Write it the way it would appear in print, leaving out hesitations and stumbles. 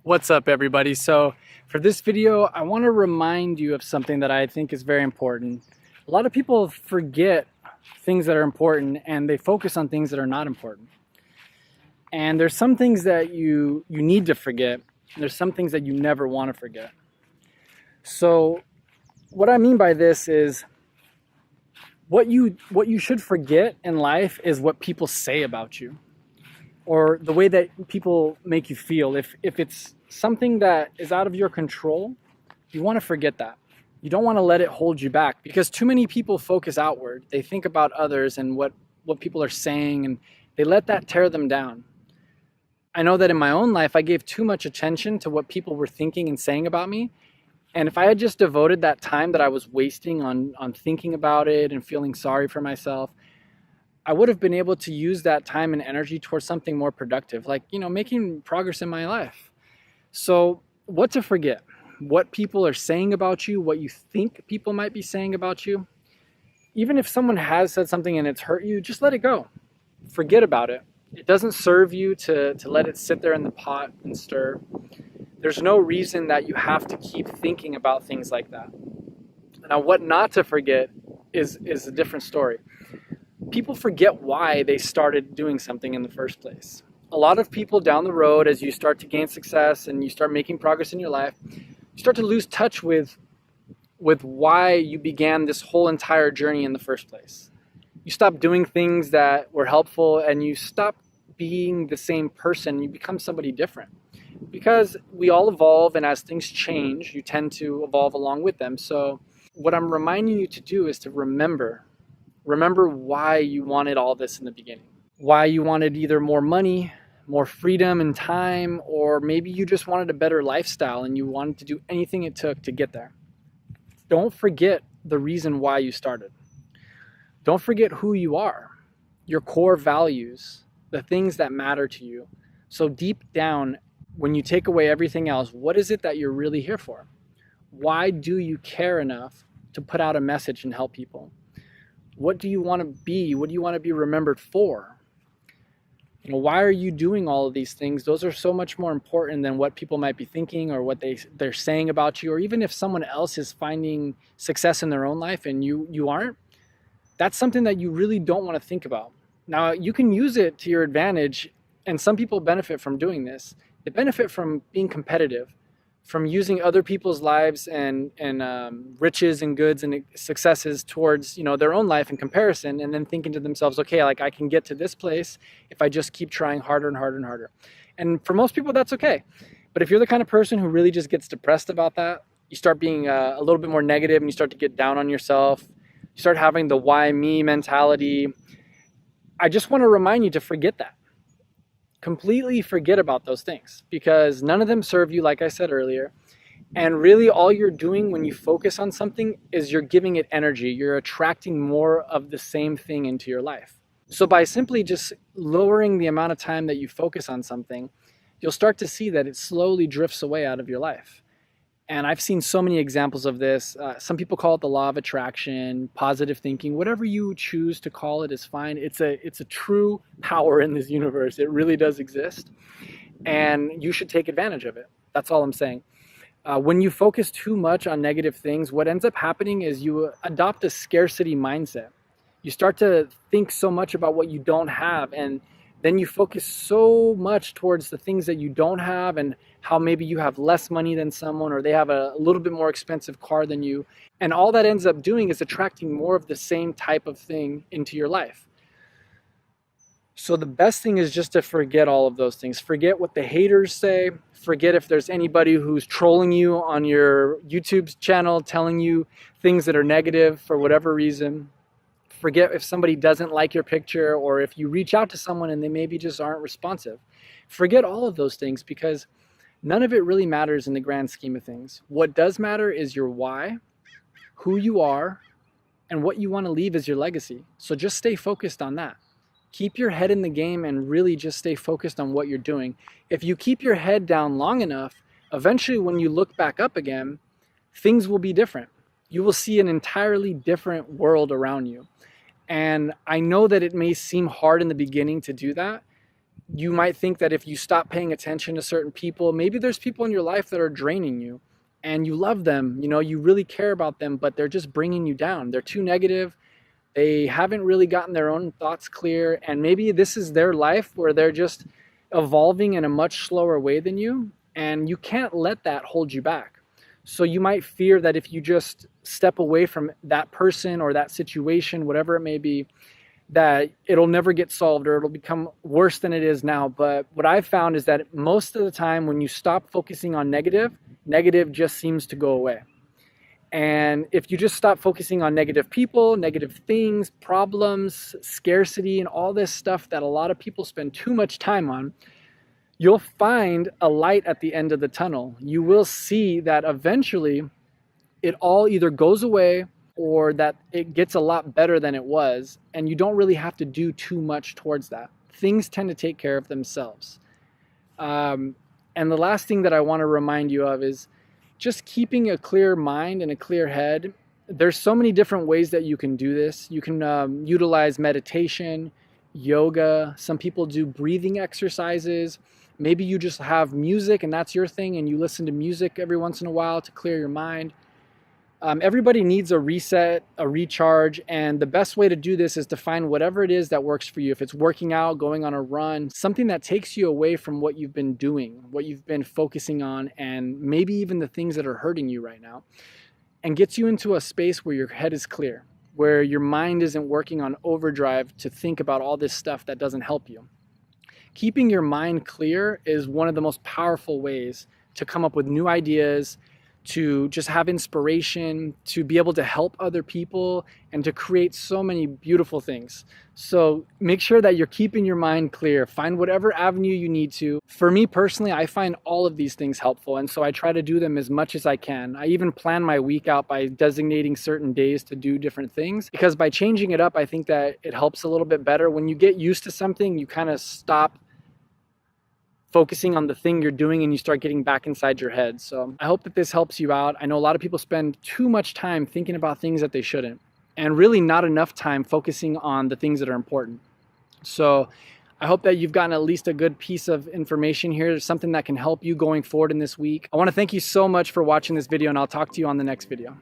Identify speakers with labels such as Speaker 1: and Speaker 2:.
Speaker 1: What's up, everybody? So for this video, I want to remind you of something that I think is very important. A lot of people forget things that are important and they focus on things that are not important. And there's some things that you need to forget. There's some things that you never want to forget. So what I mean by this is what you should forget in life is what people say about you, or the way that people make you feel. If it's something that is out of your control, you want to forget that. You don't want to let it hold you back, because too many people focus outward. They think about others and what people are saying, and they let that tear them down. I know that in my own life, I gave too much attention to what people were thinking and saying about me. And if I had just devoted that time that I was wasting on thinking about it and feeling sorry for myself, I would have been able to use that time and energy towards something more productive, like, making progress in my life. So what to forget? What people are saying about you, what you think people might be saying about you. Even if someone has said something and it's hurt you, just let it go. Forget about it. It doesn't serve you to let it sit there in the pot and stir. There's no reason that you have to keep thinking about things like that. Now, what not to forget is a different story. People forget why they started doing something in the first place. A lot of people down the road, as you start to gain success and you start making progress in your life, you start to lose touch with why you began this whole entire journey in the first place. You stop doing things that were helpful and you stop being the same person. You become somebody different, because we all evolve, and as things change, you tend to evolve along with them. So what I'm reminding you to do is to remember why you wanted all this in the beginning. Why you wanted either more money, more freedom and time, or maybe you just wanted a better lifestyle and you wanted to do anything it took to get there. Don't forget the reason why you started. Don't forget who you are, your core values, the things that matter to you. So deep down, when you take away everything else, what is it that you're really here for? Why do you care enough to put out a message and help people? What do you want to be? What do you want to be remembered for? Why are you doing all of these things? Those are so much more important than what people might be thinking or what they're saying about you, or even if someone else is finding success in their own life and you aren't. That's something that you really don't want to think about. Now, you can use it to your advantage, and some people benefit from doing this. They benefit from being competitive, from using other people's lives and riches and goods and successes towards their own life in comparison, and then thinking to themselves, okay, like I can get to this place if I just keep trying harder and harder and harder. And for most people, that's okay. But if you're the kind of person who really just gets depressed about that, you start being a little bit more negative and you start to get down on yourself. You start having the why me mentality. I just want to remind you to forget that. Completely forget about those things, because none of them serve you, like I said earlier. And really all you're doing when you focus on something is you're giving it energy. You're attracting more of the same thing into your life. So by simply just lowering the amount of time that you focus on something, you'll start to see that it slowly drifts away out of your life. And I've seen so many examples of this. Some people call it the law of attraction, positive thinking, whatever you choose to call it is fine. It's a true power in this universe. It really does exist. And you should take advantage of it. That's all I'm saying. When you focus too much on negative things, what ends up happening is you adopt a scarcity mindset. You start to think so much about what you don't have, and then you focus so much towards the things that you don't have, and how maybe you have less money than someone, or they have a little bit more expensive car than you. And all that ends up doing is attracting more of the same type of thing into your life. So the best thing is just to forget all of those things. Forget what the haters say. Forget if there's anybody who's trolling you on your YouTube channel, telling you things that are negative for whatever reason. Forget if somebody doesn't like your picture, or if you reach out to someone and they maybe just aren't responsive. Forget all of those things, because none of it really matters in the grand scheme of things. What does matter is your why, who you are, and what you want to leave as your legacy. So just stay focused on that. Keep your head in the game and really just stay focused on what you're doing. If you keep your head down long enough, eventually when you look back up again, things will be different. You will see an entirely different world around you. And I know that it may seem hard in the beginning to do that, You might think that if you stop paying attention to certain people, maybe there's people in your life that are draining you and you love them, you know, you really care about them, but they're just bringing you down. They're too negative. They haven't really gotten their own thoughts clear. And maybe this is their life where they're just evolving in a much slower way than you. And you can't let that hold you back. So you might fear that if you just step away from that person or that situation, whatever it may be, that it'll never get solved or it'll become worse than it is now. But what I've found is that most of the time when you stop focusing on negative, negative just seems to go away. And if you just stop focusing on negative people, negative things, problems, scarcity, and all this stuff that a lot of people spend too much time on, you'll find a light at the end of the tunnel. You will see that eventually it all either goes away or that it gets a lot better than it was, and you don't really have to do too much towards that. Things tend to take care of themselves. And the last thing that I want to remind you of is just keeping a clear mind and a clear head. There's so many different ways that you can do this. You can utilize meditation, yoga. Some people do breathing exercises. Maybe you just have music and that's your thing and you listen to music every once in a while to clear your mind. Everybody needs a reset, a recharge, and the best way to do this is to find whatever it is that works for you. If it's working out, going on a run, something that takes you away from what you've been doing, what you've been focusing on, and maybe even the things that are hurting you right now, and gets you into a space where your head is clear, where your mind isn't working on overdrive to think about all this stuff that doesn't help you. Keeping your mind clear is one of the most powerful ways to come up with new ideas, to just have inspiration, to be able to help other people, and to create so many beautiful things. So make sure that you're keeping your mind clear. Find whatever avenue you need to. For me personally, I find all of these things helpful, and so I try to do them as much as I can. I even plan my week out by designating certain days to do different things, because by changing it up, I think that it helps a little bit better. When you get used to something, you kind of stop focusing on the thing you're doing and you start getting back inside your head. So I hope that this helps you out. I know a lot of people spend too much time thinking about things that they shouldn't, and really not enough time focusing on the things that are important. So I hope that you've gotten at least a good piece of information here, something that can help you going forward in this week. I want to thank you so much for watching this video, and I'll talk to you on the next video.